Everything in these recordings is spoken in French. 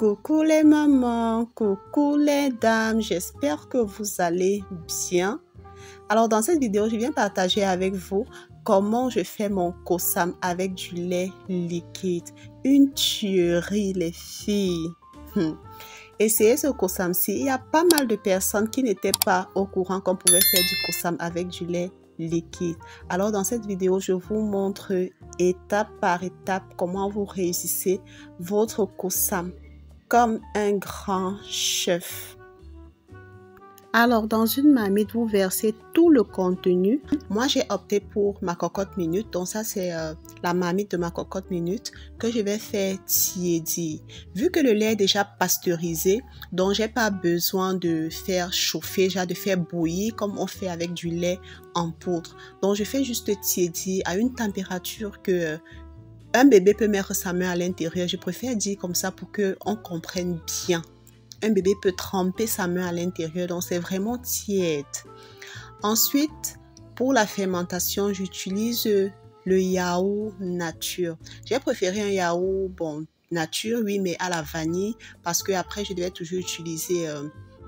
Coucou les mamans, coucou les dames, j'espère que vous allez bien. Alors dans cette vidéo, je viens partager avec vous comment je fais mon kosam avec du lait liquide. Une tuerie les filles. Essayez ce kosam-ci. Il y a pas mal de personnes qui n'étaient pas au courant qu'on pouvait faire du kosam avec du lait liquide. Alors dans cette vidéo, je vous montre étape par étape comment vous réussissez votre kosam comme un grand chef. Alors dans une marmite, vous versez tout le contenu. Moi j'ai opté pour ma cocotte minute, donc ça c'est la marmite de ma cocotte minute que je vais faire tiédir. Vu que le lait est déjà pasteurisé, donc j'ai pas besoin de faire chauffer, déjà de faire bouillir comme on fait avec du lait en poudre. Donc je fais juste tiédir à une température que un bébé peut mettre sa main à l'intérieur. Je préfère dire comme ça pour qu'on comprenne bien. Un bébé peut tremper sa main à l'intérieur, donc c'est vraiment tiède. Ensuite, pour la fermentation, j'utilise le yaourt nature. J'ai préféré un yaourt, bon, nature, oui, mais à la vanille, parce que après je devais toujours utiliser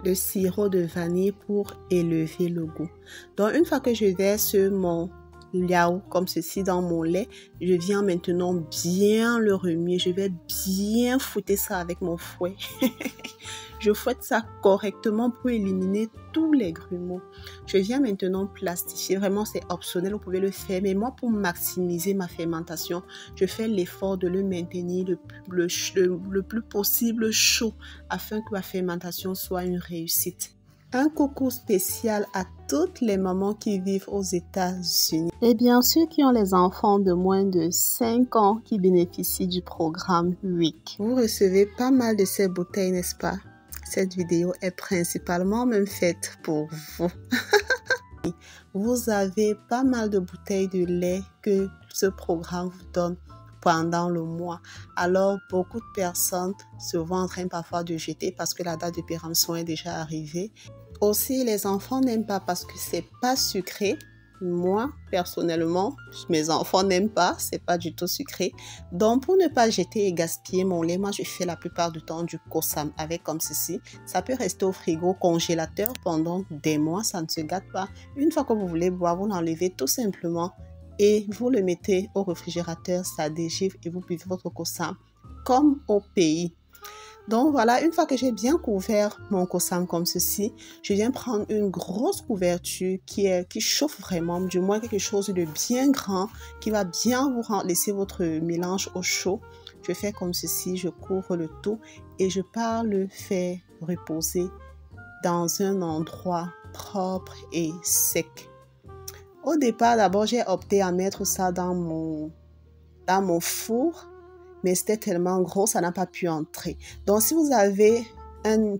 le sirop de vanille pour élever le goût. Donc, une fois que je verse mon yaourt comme ceci dans mon lait, je viens maintenant bien le remuer. Je vais bien fouetter ça avec mon fouet. Je fouette ça correctement pour éliminer tous les grumeaux. Je viens maintenant plastifier. Vraiment, c'est optionnel, vous pouvez le faire. Mais moi, pour maximiser ma fermentation, je fais l'effort de le maintenir le plus possible chaud afin que ma fermentation soit une réussite. Un coucou spécial à toutes les mamans qui vivent aux États-Unis. Et bien sûr qui ont les enfants de moins de 5 ans qui bénéficient du programme WIC. Vous recevez pas mal de ces bouteilles, n'est-ce pas? Cette vidéo est principalement même faite pour vous. Vous avez pas mal de bouteilles de lait que ce programme vous donne pendant le mois. Alors, beaucoup de personnes se voient en train parfois de jeter parce que la date de péremption est déjà arrivée. Aussi, les enfants n'aiment pas parce que c'est pas sucré. Moi, personnellement, mes enfants n'aiment pas, c'est pas du tout sucré. Donc, pour ne pas jeter et gaspiller mon lait, moi, je fais la plupart du temps du kosam avec comme ceci. Ça peut rester au frigo, congélateur pendant des mois, ça ne se gâte pas. Une fois que vous voulez boire, vous l'enlevez tout simplement et vous le mettez au réfrigérateur, ça dégivre et vous buvez votre kosam comme au pays. Donc voilà, une fois que j'ai bien couvert mon kosam comme ceci, je viens prendre une grosse couverture qui chauffe vraiment, du moins quelque chose de bien grand, qui va bien vous laisser votre mélange au chaud. Je fais comme ceci, je couvre le tout et je pars le faire reposer dans un endroit propre et sec. Au départ, d'abord, j'ai opté à mettre ça dans mon four. Mais c'était tellement gros, ça n'a pas pu entrer. Donc, si vous avez un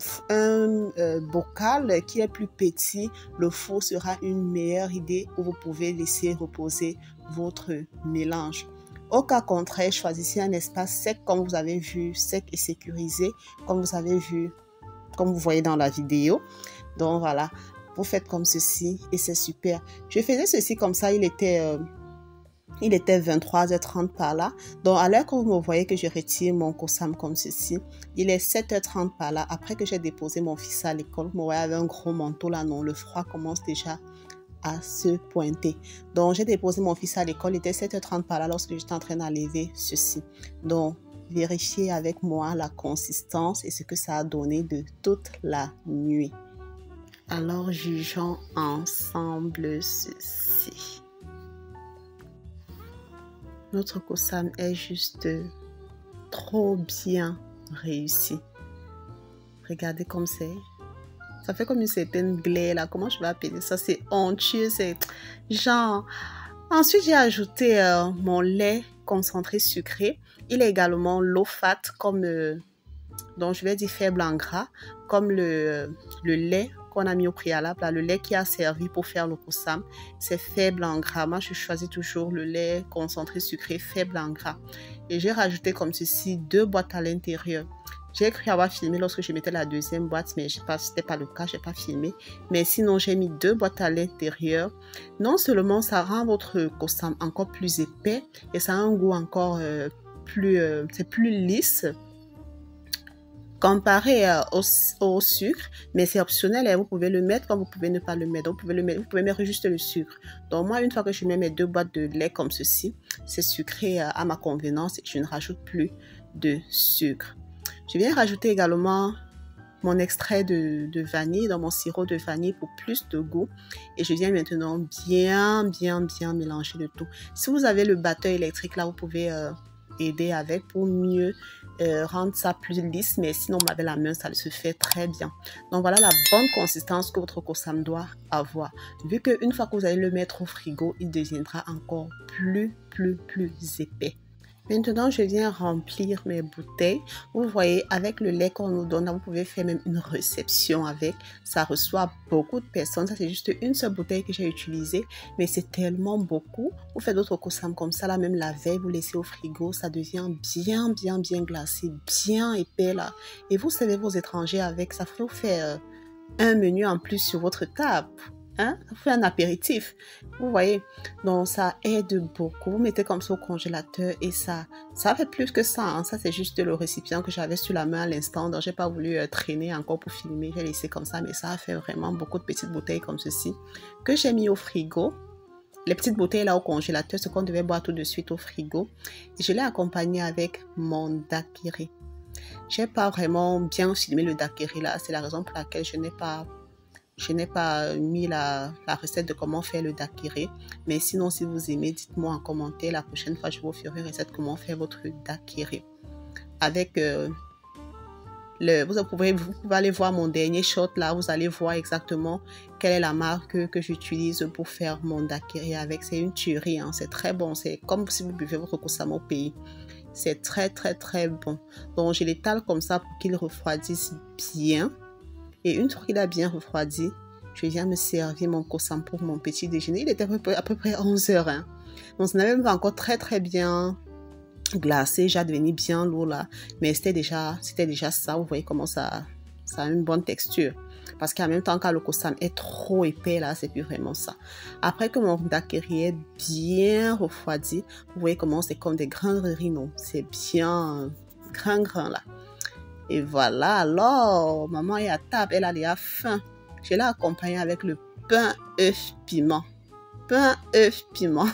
bocal qui est plus petit, le four sera une meilleure idée où vous pouvez laisser reposer votre mélange. Au cas contraire, choisissez un espace sec comme vous avez vu, sec et sécurisé, comme vous avez vu, comme vous voyez dans la vidéo. Donc, voilà, vous faites comme ceci et c'est super. Je faisais ceci comme ça, il était 23h30 par là. Donc, à l'heure que vous me voyez que je retire mon kosam comme ceci, il est 7h30 par là. Après que j'ai déposé mon fils à l'école, vous me voyez avec un gros manteau là, non, le froid commence déjà à se pointer. Donc, j'ai déposé mon fils à l'école, il était 7h30 par là lorsque j'étais en train d'enlever ceci. Donc, vérifiez avec moi la consistance et ce que ça a donné de toute la nuit. Alors, jugeons ensemble ceci. Notre kosam est juste trop bien réussi. Regardez comme c'est. Ça fait comme une certaine glaie là. Comment je vais appeler ça? C'est onctueux. C'est genre. Ensuite, j'ai ajouté mon lait concentré sucré. Il est également low fat comme donc je vais dire faible en gras comme le lait qu'on a mis au préalable, là, le lait qui a servi pour faire le kosam, c'est faible en gras. Moi, je choisis toujours le lait concentré sucré faible en gras. Et j'ai rajouté comme ceci 2 boîtes à l'intérieur. J'ai cru avoir filmé lorsque je mettais la deuxième boîte, mais ce n'était pas le cas, je n'ai pas filmé. Mais sinon, j'ai mis 2 boîtes à l'intérieur. Non seulement ça rend votre kosam encore plus épais et ça a un goût encore c'est plus lisse. comparé au sucre, mais c'est optionnel, hein, vous pouvez le mettre comme vous pouvez ne pas le mettre. Donc, vous pouvez mettre juste le sucre. Donc moi, une fois que je mets mes 2 boîtes de lait comme ceci, c'est sucré à ma convenance et je ne rajoute plus de sucre. Je viens rajouter également mon extrait de vanille dans mon sirop de vanille pour plus de goût. Et je viens maintenant bien mélanger le tout. Si vous avez le batteur électrique, là, vous pouvez aider avec pour mieux rendre ça plus lisse. Mais sinon, avec la main, ça se fait très bien. Donc, voilà la bonne consistance que votre kosam doit avoir. Vu qu'une fois que vous allez le mettre au frigo, il deviendra encore plus épais. Maintenant, je viens remplir mes bouteilles. Vous voyez, avec le lait qu'on nous donne, vous pouvez faire même une réception avec. Ça reçoit beaucoup de personnes. Ça, c'est juste une seule bouteille que j'ai utilisée, mais c'est tellement beaucoup. Vous faites d'autres kosam comme ça, là, même la veille, vous laissez au frigo. Ça devient bien glacé, bien épais, là. Et vous servez vos étrangers avec. Ça vous fait un menu en plus sur votre table. Hein? Ça fait un apéritif, vous voyez, donc ça aide beaucoup. Vous mettez comme ça au congélateur et ça fait plus que ça, hein. Ça c'est juste le récipient que j'avais sur la main à l'instant, donc j'ai pas voulu traîner encore pour filmer, j'ai laissé comme ça, mais ça a fait vraiment beaucoup de petites bouteilles comme ceci que j'ai mis au frigo. Les petites bouteilles là au congélateur, ce qu'on devait boire tout de suite au frigo, et je l'ai accompagné avec mon daiquiri. J'ai pas vraiment bien filmé le daiquiri là, c'est la raison pour laquelle je n'ai pas mis la recette de comment faire le daiquiri. Mais sinon, si vous aimez, dites-moi en commentaire. La prochaine fois, je vous ferai une recette comment faire votre daiquiri. Avec vous pouvez aller voir mon dernier shot là. Vous allez voir exactement quelle est la marque que j'utilise pour faire mon daiquiri avec. C'est une tuerie, hein. C'est très bon. C'est comme si vous buvez votre kosam au pays. C'est très bon. Donc, je l'étale comme ça pour qu'il refroidisse bien. Et une fois qu'il a bien refroidi, je viens me servir mon kosam pour mon petit déjeuner. Il était à peu près 11 h. Hein. Donc, ce n'avait pas encore très bien glacé. J'ai devenu bien lourd là. Mais c'était déjà ça. Vous voyez comment ça a une bonne texture. Parce qu'en même temps, quand le kosam est trop épais là, c'est plus vraiment ça. Après que mon daiquiri est bien refroidi, vous voyez comment c'est comme des grains de riz, non? C'est bien grain là. Et voilà, alors, maman est à table, elle a déjà faim. Je l'ai accompagnée avec le pain œuf piment. Pain œuf piment.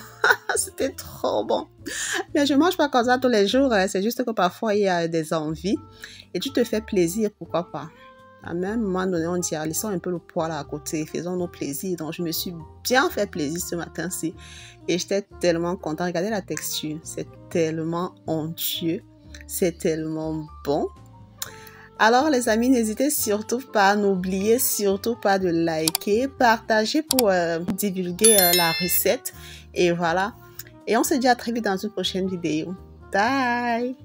C'était trop bon. Mais je ne mange pas comme ça tous les jours. Hein. C'est juste que parfois, il y a des envies. Et tu te fais plaisir, pourquoi pas. À un moment donné, on dit, laissons un peu le poids là à côté. Faisons nos plaisirs. Donc, je me suis bien fait plaisir ce matin-ci. Et j'étais tellement contente. Regardez la texture. C'est tellement onctueux. C'est tellement bon. Alors les amis, n'hésitez surtout pas, n'oubliez surtout pas de liker, partager pour divulguer la recette. Et voilà. Et on se dit à très vite dans une prochaine vidéo. Bye!